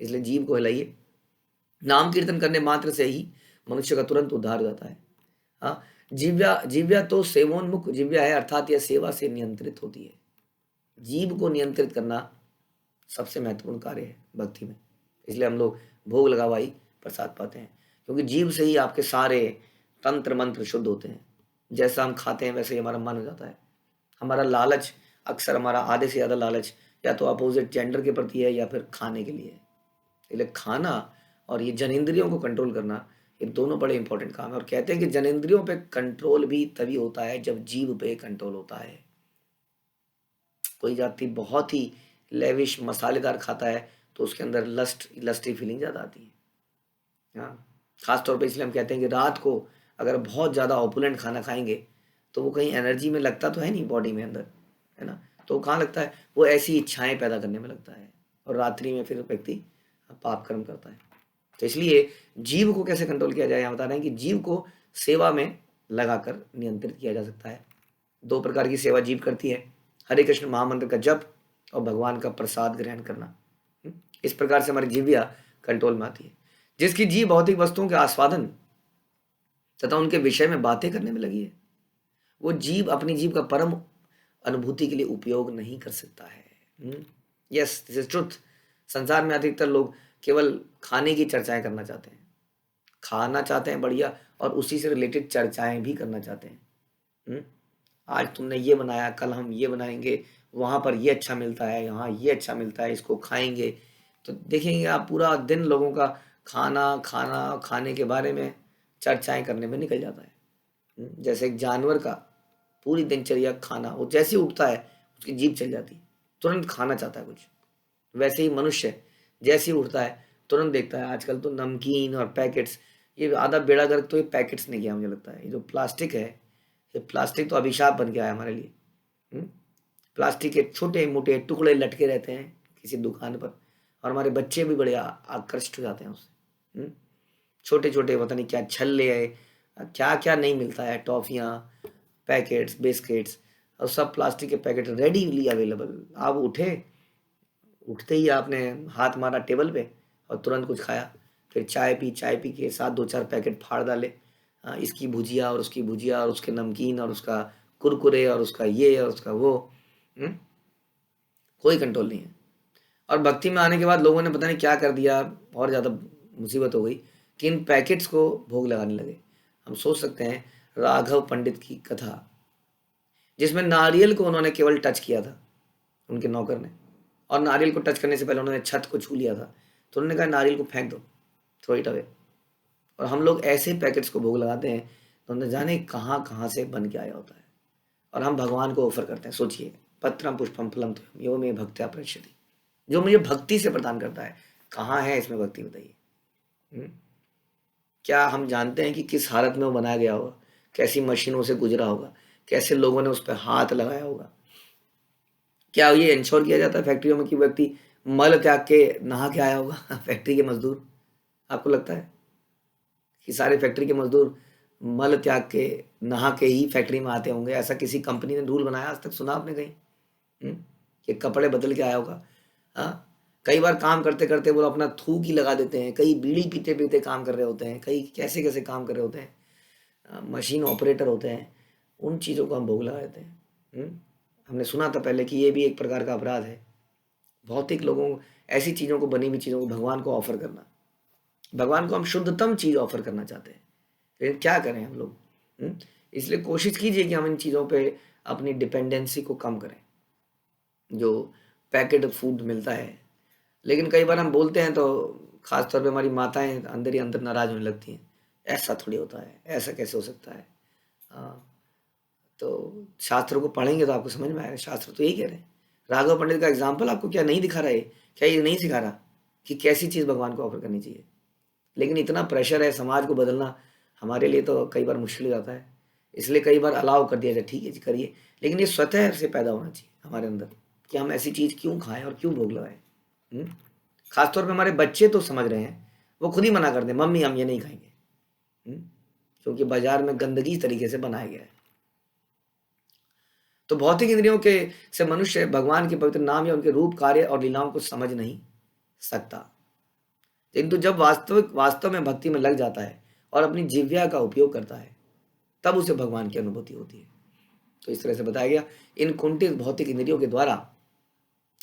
इसलिए जीव को हिलाइए। नाम कीर्तन करने मात्र से ही मनुष्य का तुरंत उद्धार हो जाता है। हाँ, जिव्या तो सेवोन्मुख जिव्या है, अर्थात यह सेवा से नियंत्रित होती है। जीव को नियंत्रित करना सबसे महत्वपूर्ण कार्य है भक्ति में। इसलिए हम लोग भोग लगा ही प्रसाद पाते हैं, क्योंकि जीव से ही आपके सारे तंत्र मंत्र शुद्ध होते हैं। जैसा हम खाते हैं वैसे ही हमारा मन हो जाता है। हमारा लालच अक्सर, हमारा आधे से ज़्यादा लालच या तो अपोजिट जेंडर के प्रति है या फिर खाने के लिए है। इसलिए खाना और ये जनेंद्रियों को कंट्रोल करना, ये दोनों बड़े इंपॉर्टेंट काम है। और कहते हैं कि जनेंद्रियों पे कंट्रोल भी तभी होता है जब जीव पे कंट्रोल होता है। कोई जाति बहुत ही लेविश मसालेदार खाता है तो उसके अंदर लस्टी फीलिंग ज़्यादा आती है। हाँ, खास तौर पे इसलिए हम कहते हैं कि रात को अगर बहुत ज़्यादा ऑपुलेंट खाना खाएंगे तो वो कहीं एनर्जी में लगता तो है नहीं बॉडी में अंदर, है ना। तो वो कहाँ लगता है, वो ऐसी इच्छाएं पैदा करने में लगता है और रात्रि में फिर व्यक्ति पाप कर्म करता है। तो इसलिए जीव को कैसे कंट्रोल किया जाए, यहाँ बता रहे हैं कि जीव को सेवा में लगाकर नियंत्रित किया जा सकता है। दो प्रकार की सेवा जीव करती है, हरे कृष्ण महामंत्र का जप और भगवान का प्रसाद ग्रहण करना। इस प्रकार से हमारी जीविया कंट्रोल में आती है। जिसकी जीव भौतिक वस्तुओं के आस्वादन तथा उनके विषय में बातें करने में लगी है, वो जीव अपनी जीव का परम अनुभूति के लिए उपयोग नहीं कर सकता है। Yes, this is truth. संसार में अधिकतर लोग केवल खाने की चर्चाएं करना चाहते हैं, खाना चाहते हैं बढ़िया, और उसी से रिलेटेड चर्चाएं भी करना चाहते हैं। आज तुमने ये बनाया, कल हम ये बनाएंगे, वहाँ पर ये अच्छा मिलता है, यहाँ ये अच्छा मिलता है, इसको खाएंगे। तो देखेंगे आप पूरा दिन लोगों का खाना खाना खाने के बारे में चर्चाएं करने में निकल जाता है। जैसे एक जानवर का पूरी दिनचर्या खाना, वो जैसे ही उठता है उसकी जीभ चल जाती है, तुरंत खाना चाहता है कुछ। वैसे ही मनुष्य जैसे ही उठता है तुरंत देखता है, आजकल तो नमकीन और पैकेट्स, ये आधा बेड़ा गर्क तो ये पैकेट्स ने किया मुझे लगता है। ये जो प्लास्टिक है, ये प्लास्टिक तो अभिशाप बन गया है हमारे लिए। प्लास्टिक के छोटे मोटे टुकड़े लटके रहते हैं किसी दुकान पर, और हमारे बच्चे भी बड़े आकर्षित हो जाते हैं उससे। छोटे छोटे पता नहीं क्या छल्ले है, क्या क्या नहीं मिलता है, टॉफियाँ, पैकेट्स, बिस्किट्स, और सब प्लास्टिक के पैकेट रेडीली अवेलेबल। आप उठते ही आपने हाथ मारा टेबल पे और तुरंत कुछ खाया, फिर चाय पी के साथ 2-4 पैकेट फाड़ डाले, इसकी भुजिया और उसकी भुजिया और उसके नमकीन और उसका कुरकुरे और उसका ये और उसका वो। कोई कंट्रोल नहीं है। और भक्ति में आने के बाद लोगों ने पता नहीं क्या कर दिया, और ज़्यादा मुसीबत हो गई कि इन पैकेट्स को भोग लगाने लगे। हम सोच सकते हैं राघव पंडित की कथा, जिसमें नारियल को उन्होंने केवल टच किया था, उनके नौकर ने, और नारियल को टच करने से पहले उन्होंने छत को छू लिया था, तो उन्होंने कहा नारियल को फेंक दो, थ्रो इट अवे। और हम लोग ऐसे पैकेट्स को भोग लगाते हैं तो न जाने कहाँ कहाँ से बन के आया होता है, और हम भगवान को ऑफर करते हैं। सोचिए, पत्रम पुष्पम फलम तो यो में भक्त्या प्रयच्छति, जो मुझे भक्ति से प्रदान करता है। कहाँ है इसमें भक्ति, बताइए। क्या हम जानते हैं कि किस हालत में वो बनाया गया होगा, कैसी मशीनों से गुजरा होगा, कैसे लोगों ने उस पर हाथ लगाया होगा। क्या ये इंश्योर किया जाता है फैक्ट्रियों में कि व्यक्ति मल त्याग के नहा के आया होगा फैक्ट्री के मजदूर? आपको लगता है कि सारे फैक्ट्री के मजदूर मल त्याग के नहा के ही फैक्ट्री में आते होंगे? ऐसा किसी कंपनी ने रूल बनाया आज तक, सुना आपने कहीं कि कपड़े बदल के आया होगा? हाँ, कई बार काम करते करते वो अपना थूक ही लगा देते हैं, कई बीड़ी पीते पीते काम कर रहे होते हैं, कई कैसे कैसे काम कर रहे होते हैं, मशीन ऑपरेटर होते हैं। उन चीज़ों को हम भोग लगा देते हैं। हमने सुना था पहले कि ये भी एक प्रकार का अपराध है, भौतिक लोगों ऐसी चीज़ों को, बनी हुई चीज़ों को भगवान को ऑफर करना। भगवान को हम शुद्धतम चीज़ ऑफर करना चाहते हैं, लेकिन क्या करें हम लोग। इसलिए कोशिश कीजिए कि हम इन चीज़ों पे अपनी डिपेंडेंसी को कम करें, जो पैकेट फूड मिलता है। लेकिन कई बार हम बोलते हैं तो खास तौर पे हमारी माताएं अंदर ही अंदर नाराज होने लगती हैं, ऐसा थोड़ी होता है, ऐसा कैसे हो सकता है। तो शास्त्रों को पढ़ेंगे तो आपको समझ में आएगा, शास्त्र तो यही कह रहे हैं। राघव पंडित का एग्जाम्पल आपको क्या नहीं दिखा रहा है? क्या ये नहीं सिखा रहा कि कैसी चीज़ भगवान को ऑफर करनी चाहिए? लेकिन इतना प्रेशर है, समाज को बदलना हमारे लिए तो कई बार मुश्किल हो जाता है। इसलिए कई बार अलाउ कर दिया जाए, ठीक है जी करिए, लेकिन ये स्वतः से पैदा होना चाहिए हमारे अंदर कि हम ऐसी चीज़ क्यों खाएं और क्यों भोग लगाएं। खासतौर पे हमारे बच्चे तो समझ रहे हैं, वो खुद ही मना कर दें, मम्मी हम ये नहीं खाएंगे, क्योंकि बाजार में गंदगी इस तरीके से बनाया गया है। तो भौतिक इंद्रियों के से मनुष्य भगवान के पवित्र नाम या उनके रूप, कार्य और लीलाओं को समझ नहीं सकता। किंतु जब वास्तव में भक्ति में लग जाता है और अपनी जिह्वा का उपयोग करता है, तब उसे भगवान की अनुभूति होती है। तो इस तरह से बताया गया, इन कुंठित भौतिक इंद्रियों के द्वारा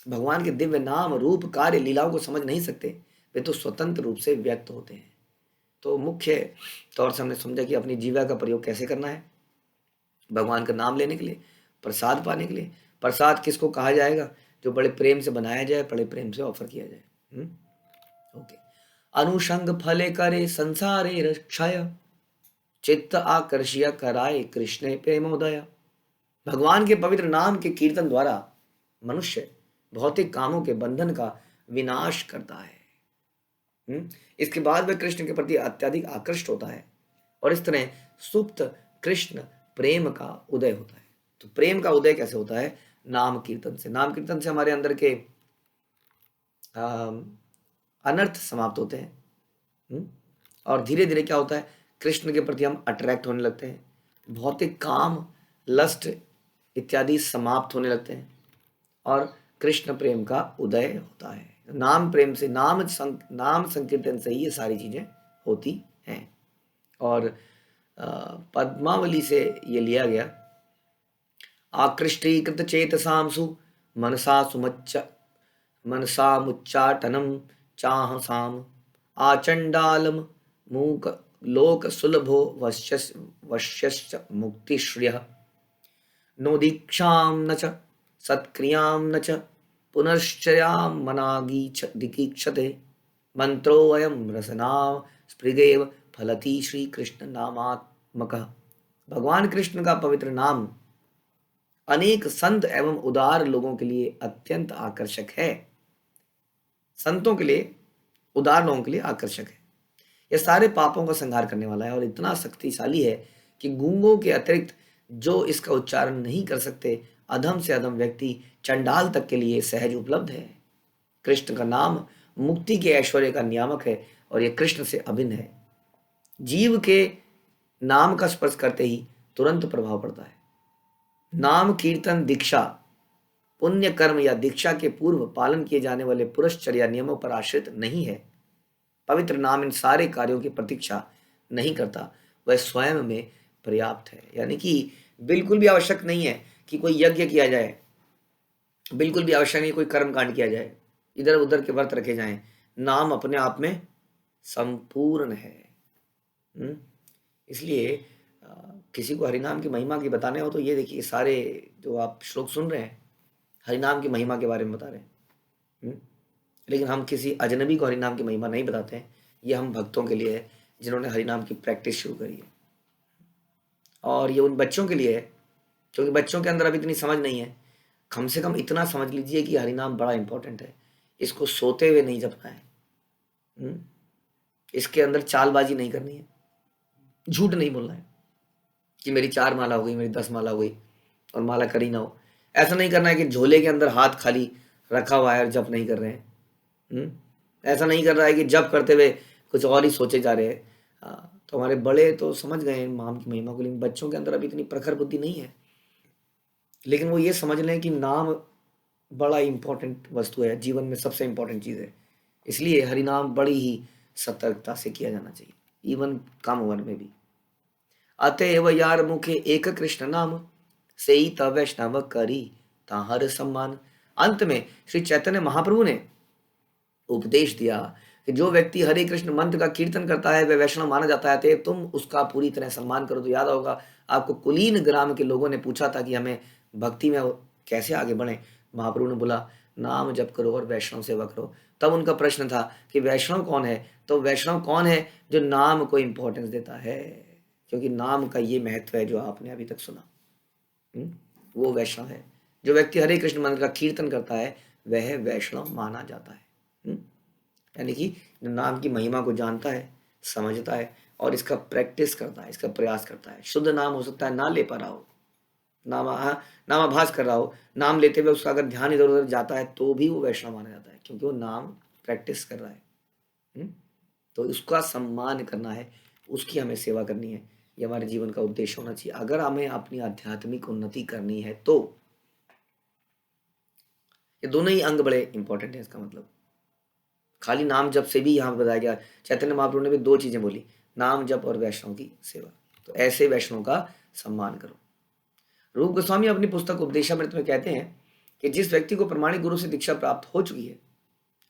भगवान के दिव्य नाम रूप कार्य लीलाओं को समझ नहीं सकते, वे तो स्वतंत्र रूप से व्यक्त होते हैं। तो मुख्य तौर से हमने समझा कि अपनी जीवा का प्रयोग कैसे करना है भगवान का नाम लेने के लिए, प्रसाद पाने के लिए। प्रसाद किसको कहा जाएगा? जो बड़े प्रेम से बनाया जाए, बड़े प्रेम से ऑफर किया जाए। ओके। अनुषंग फले करे संसारे रक्षाय, चित्त आकर्षिया कराए कृष्ण प्रेमोदय। भगवान के पवित्र नाम के कीर्तन द्वारा मनुष्य भौतिक कामों के बंधन का विनाश करता है। इसके बाद वह कृष्ण के प्रति अत्यधिक आकृष्ट होता है और इस तरह सुप्त कृष्ण प्रेम का उदय होता है। तो प्रेम का उदय कैसे होता है? नाम कीर्तन से। नाम कीर्तन से हमारे अंदर के अनर्थ समाप्त होते हैं और धीरे धीरे क्या होता है? कृष्ण के प्रति हम अट्रैक्ट होने लगते हैं, भौतिक काम लस्ट इत्यादि समाप्त होने लगते हैं और कृष्ण प्रेम का उदय होता है। नाम प्रेम से, नाम संकीर्तन से ही ये सारी चीजें होती हैं। और पद्मावली से ये लिया गया। आकृष्टीकृत चेतसांसु मनसा मुच्चाटनम चाहसाम आचंडालम मूक लोक सुलभो वश्यश्च मुक्तिश्रियः नो दीक्षां न च सत्क्रियां न च पुनश्चयां मनागीक्षते मंत्रोऽयं रसनां स्पृगेव फलति श्री कृष्ण नामात्मकः। भगवान कृष्ण का पवित्र नाम अनेक संत एवं उदार लोगों के लिए अत्यंत आकर्षक है। संतों के लिए, उदार लोगों के लिए आकर्षक है। यह सारे पापों का संहार करने वाला है और इतना शक्तिशाली है कि गूंगों के अतिरिक्त जो इसका उच्चारण नहीं कर सकते, अधम से अधम व्यक्ति चंडाल तक के लिए सहज उपलब्ध है। कृष्ण का नाम मुक्ति के ऐश्वर्य का नियामक है और यह कृष्ण से अभिन्न है। जीव के नाम का स्पर्श करते ही तुरंत प्रभाव पड़ता है। नाम कीर्तन दीक्षा पुण्य कर्म या दीक्षा के पूर्व पालन किए जाने वाले पुरश्चर्या नियमों पर आश्रित नहीं है। पवित्र नाम इन सारे कार्यों की प्रतीक्षा नहीं करता, वह स्वयं में पर्याप्त है। यानी कि बिल्कुल भी आवश्यक नहीं है कि कोई यज्ञ किया जाए, बिल्कुल भी आवश्यक नहीं कोई कर्म कांड किया जाए, इधर उधर के व्रत रखे जाएं। नाम अपने आप में संपूर्ण है। इसलिए किसी को हरिनाम की महिमा की बताने हो तो ये देखिए, सारे जो आप श्लोक सुन रहे हैं हरिनाम की महिमा के बारे में बता रहे हैं। लेकिन हम किसी अजनबी को हरिनाम की महिमा नहीं बताते हैं। ये हम भक्तों के लिए है जिन्होंने हरिनाम की प्रैक्टिस शुरू करी है। और ये उन बच्चों के लिए है क्योंकि बच्चों के अंदर अभी इतनी समझ नहीं है। कम से कम इतना समझ लीजिए कि हरिनाम बड़ा इंपॉर्टेंट है, इसको सोते हुए नहीं जपना है। इसके अंदर चालबाजी नहीं करनी है, झूठ नहीं बोलना है कि मेरी 4 माला हो गई, मेरी 10 माला हो गई और माला करी ना हो। ऐसा नहीं करना है कि झोले के अंदर हाथ खाली रखा हुआ है और जप नहीं कर रहे हैं। ऐसा नहीं कर रहा है कि जप करते हुए कुछ और ही सोचे जा रहे हैं। तो हमारे बड़े तो समझ गए नाम की महिमा को, लेकिन बच्चों के अंदर अभी इतनी प्रखर बुद्धि नहीं है। लेकिन वो ये समझ लें कि नाम बड़ा इंपॉर्टेंट वस्तु है, जीवन में सबसे इंपॉर्टेंट चीज़ है। इसलिए हरिनाम बड़ी ही सतर्कता से किया जाना चाहिए, इवन कम उम्र में भी। अतएव यार मुखे एक कृष्ण नाम से ही तब वैष्णव करी ताहर सम्मान। अंत में श्री चैतन्य महाप्रभु ने उपदेश दिया कि जो व्यक्ति हरे कृष्ण मंत्र का कीर्तन करता है वह वैष्णव माना जाता है, तो तुम उसका पूरी तरह सम्मान करो। तो याद होगा आपको, कुलीन ग्राम के लोगों ने पूछा था कि हमें भक्ति में कैसे आगे बढ़े। महाप्रभु ने बोला नाम जप करो और वैष्णव सेवा करो। तब उनका प्रश्न था कि वैष्णव कौन है? तो वैष्णव कौन है? जो नाम को इंपॉर्टेंस देता है, क्योंकि नाम का ये महत्व है जो आपने अभी तक सुना। वो वैष्णव है। जो व्यक्ति हरे कृष्ण मंत्र का कीर्तन करता है वह वैष्णव माना जाता है। यानी कि नाम की महिमा को जानता है, समझता है और इसका प्रैक्टिस करता है, इसका प्रयास करता है। शुद्ध नाम हो सकता है ना ले पा रहा हो, नामाभास कर रहा हो, नाम लेते हुए उसका अगर ध्यान इधर उधर जाता है तो भी वो वैष्णव माना जाता है, क्योंकि वो नाम प्रैक्टिस कर रहा है। तो उसका सम्मान करना है, उसकी हमें सेवा करनी है। ये हमारे जीवन का उद्देश्य होना चाहिए अगर हमें अपनी आध्यात्मिक उन्नति करनी है तो। ये दोनों ही अंग बड़े इंपॉर्टेंट है। इसका मतलब खाली नाम जप से भी यहाँ बताया गया। चैतन्य महाप्रभु ने भी 2 चीजें बोली, नाम जप और वैष्णव की सेवा। तो ऐसे वैष्णव का सम्मान करो। रूप गोस्वामी अपनी पुस्तक उपदेशामृत में कहते हैं कि जिस व्यक्ति को प्रमाणिक गुरु से दीक्षा प्राप्त हो चुकी है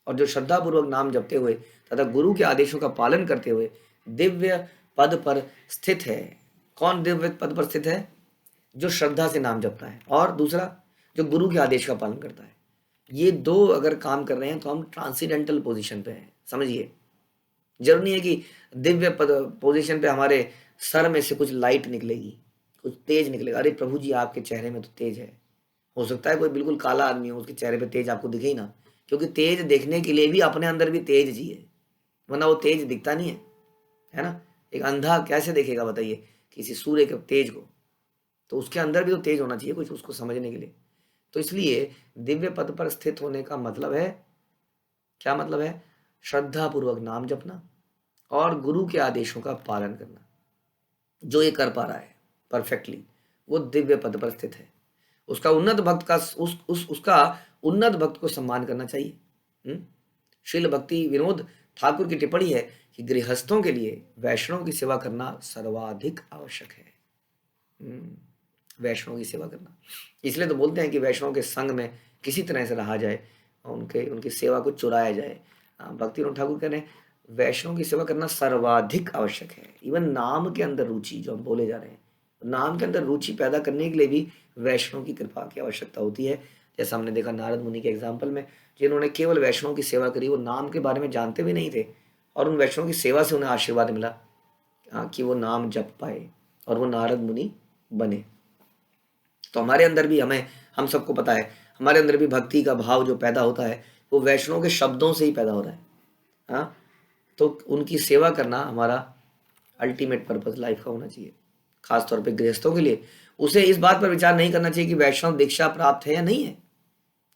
और जो श्रद्धापूर्वक नाम जपते हुए तथा गुरु के आदेशों का पालन करते हुए दिव्य पद पर स्थित है। कौन दिव्य पद पर स्थित है? जो श्रद्धा से नाम जपता है, और दूसरा जो गुरु के आदेश का पालन करता है। ये दो अगर काम कर रहे हैं तो हम ट्रांसीडेंटल पोजीशन पे हैं। समझिए, जरूरी नहीं है कि दिव्य पद पोजीशन पे हमारे सर में से कुछ लाइट निकलेगी, कुछ तेज निकलेगा। अरे प्रभु जी, आपके चेहरे में तो तेज है। हो सकता है कोई बिल्कुल काला आदमी हो, उसके चेहरे पे तेज आपको दिखे ही ना, क्योंकि तेज देखने के लिए भी अपने अंदर भी तेज चाहिए, वरना वो तेज दिखता नहीं है ना। एक अंधा कैसे देखेगा बताइए किसी सूर्य के तेज को? तो उसके अंदर भी तो तेज होना चाहिए कुछ उसको समझने के लिए। तो इसलिए दिव्य पद पर स्थित होने का मतलब है, क्या मतलब है? श्रद्धा पूर्वक नाम जपना और गुरु के आदेशों का पालन करना। जो ये कर पा रहा है परफेक्टली, वो दिव्य पद पर स्थित है। उसका उन्नत भक्त का उसका उन्नत भक्त को सम्मान करना चाहिए। श्रील भक्ति विनोद ठाकुर की टिप्पणी है कि गृहस्थों के लिए वैष्णव की सेवा करना सर्वाधिक आवश्यक है। वैष्णव की सेवा करना, इसलिए तो बोलते हैं कि वैष्णव के संग में किसी तरह से रहा जाए, उनकी सेवा को चुराया जाए। भक्ति विनोद ठाकुर कह रहे हैं वैष्णव की सेवा करना सर्वाधिक आवश्यक है। इवन नाम के अंदर रुचि, जो हम बोले जा रहे हैं, नाम के अंदर रुचि पैदा करने के लिए भी वैष्णव की कृपा की आवश्यकता होती है। जैसा हमने देखा नारद मुनि के एग्जाम्पल में, जिन्होंने केवल वैष्णव की सेवा करी, वो नाम के बारे में जानते भी नहीं थे, और उन वैष्णव की सेवा से उन्हें आशीर्वाद मिला कि वो नाम जप पाए और वो नारद मुनि बने। तो हमारे अंदर भी, हम सबको पता है, हमारे अंदर भी भक्ति का भाव जो पैदा होता है वो वैष्णव के शब्दों से ही पैदा हो रहा है। हाँ, तो उनकी सेवा करना हमारा अल्टीमेट पर्पस लाइफ का होना चाहिए। खासतौर पे गृहस्थों के लिए उसे इस बात पर विचार नहीं करना चाहिए कि वैष्णव दीक्षा प्राप्त है या नहीं है।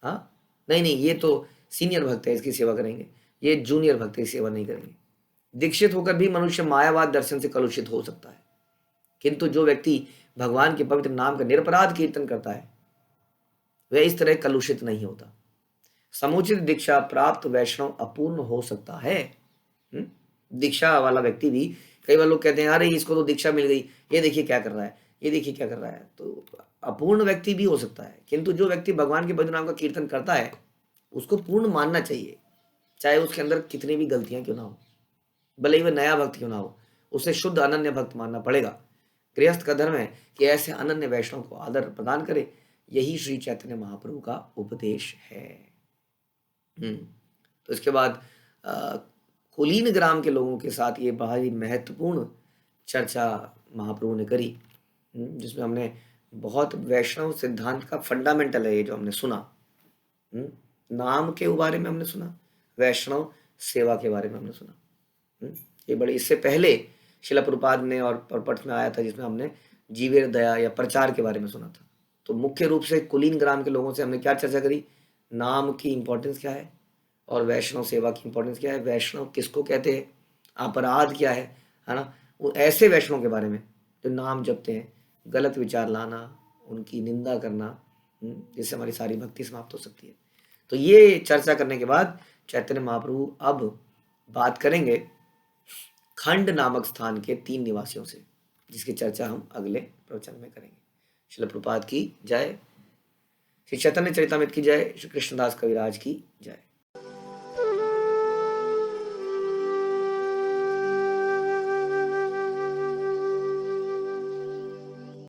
हाँ, नहीं, ये तो सीनियर भक्त है, इसकी सेवा करेंगे, ये जूनियर भक्त है, इसकी सेवा नहीं करेंगे। दीक्षित होकर भी मनुष्य मायावाद दर्शन से कलुषित हो सकता है, किंतु जो व्यक्ति भगवान के पवित्र नाम का निरपराध कीर्तन करता है वह इस तरह कलुषित नहीं होता। समुचित दीक्षा प्राप्त वैष्णव अपूर्ण हो सकता है। दीक्षा वाला व्यक्ति भी, कई बार लोग कहते हैं अरे इसको तो दीक्षा मिल गई, ये देखिए क्या कर रहा है, ये देखिए क्या कर रहा है, तो अपूर्ण व्यक्ति भी हो सकता है। किंतु जो व्यक्ति भगवान के पवित्र नाम का कीर्तन करता है उसको पूर्ण मानना चाहिए, चाहे उसके अंदर कितनी भी गलतियां क्यों ना हो, भले ही वह नया भक्त क्यों ना हो, उसे शुद्ध अनन्य भक्त मानना पड़ेगा। गृहस्थ का धर्म है कि ऐसे अनन्य वैष्णव को आदर प्रदान करे। यही श्री चैतन्य महाप्रभु का उपदेश है। तो इसके बाद कुलीन ग्राम के लोगों के साथ ये बहुत ही महत्वपूर्ण चर्चा महाप्रभु ने करी, जिसमें हमने बहुत वैष्णव सिद्धांत का फंडामेंटल है ये जो हमने सुना। नाम के बारे में हमने सुना, वैष्णव सेवा के बारे में हमने सुना। ये बड़े, इससे पहले शिला प्रभुपाद ने और परपट में आया था जिसमें हमने जीवेर दया या प्रचार के बारे में सुना था। तो मुख्य रूप से कुलीन ग्राम के लोगों से हमने क्या चर्चा करी? नाम की इंपॉर्टेंस क्या है और वैष्णव सेवा की इंपॉर्टेंस क्या है, वैष्णव किसको कहते हैं, अपराध क्या है ना। वो ऐसे वैष्णव के बारे में जो नाम जपते हैं, गलत विचार लाना, उनकी निंदा करना, जिससे हमारी सारी भक्ति समाप्त हो सकती है। तो ये चर्चा करने के बाद चैतन्य महाप्रभु अब बात करेंगे खंड नामक स्थान के 3 निवासियों से, जिसकी चर्चा हम अगले प्रवचन में करेंगे। श्रील प्रभुपाद की जय, श्री चैतन्य चरितामृत की जय, श्री कृष्णदास कविराज की जय।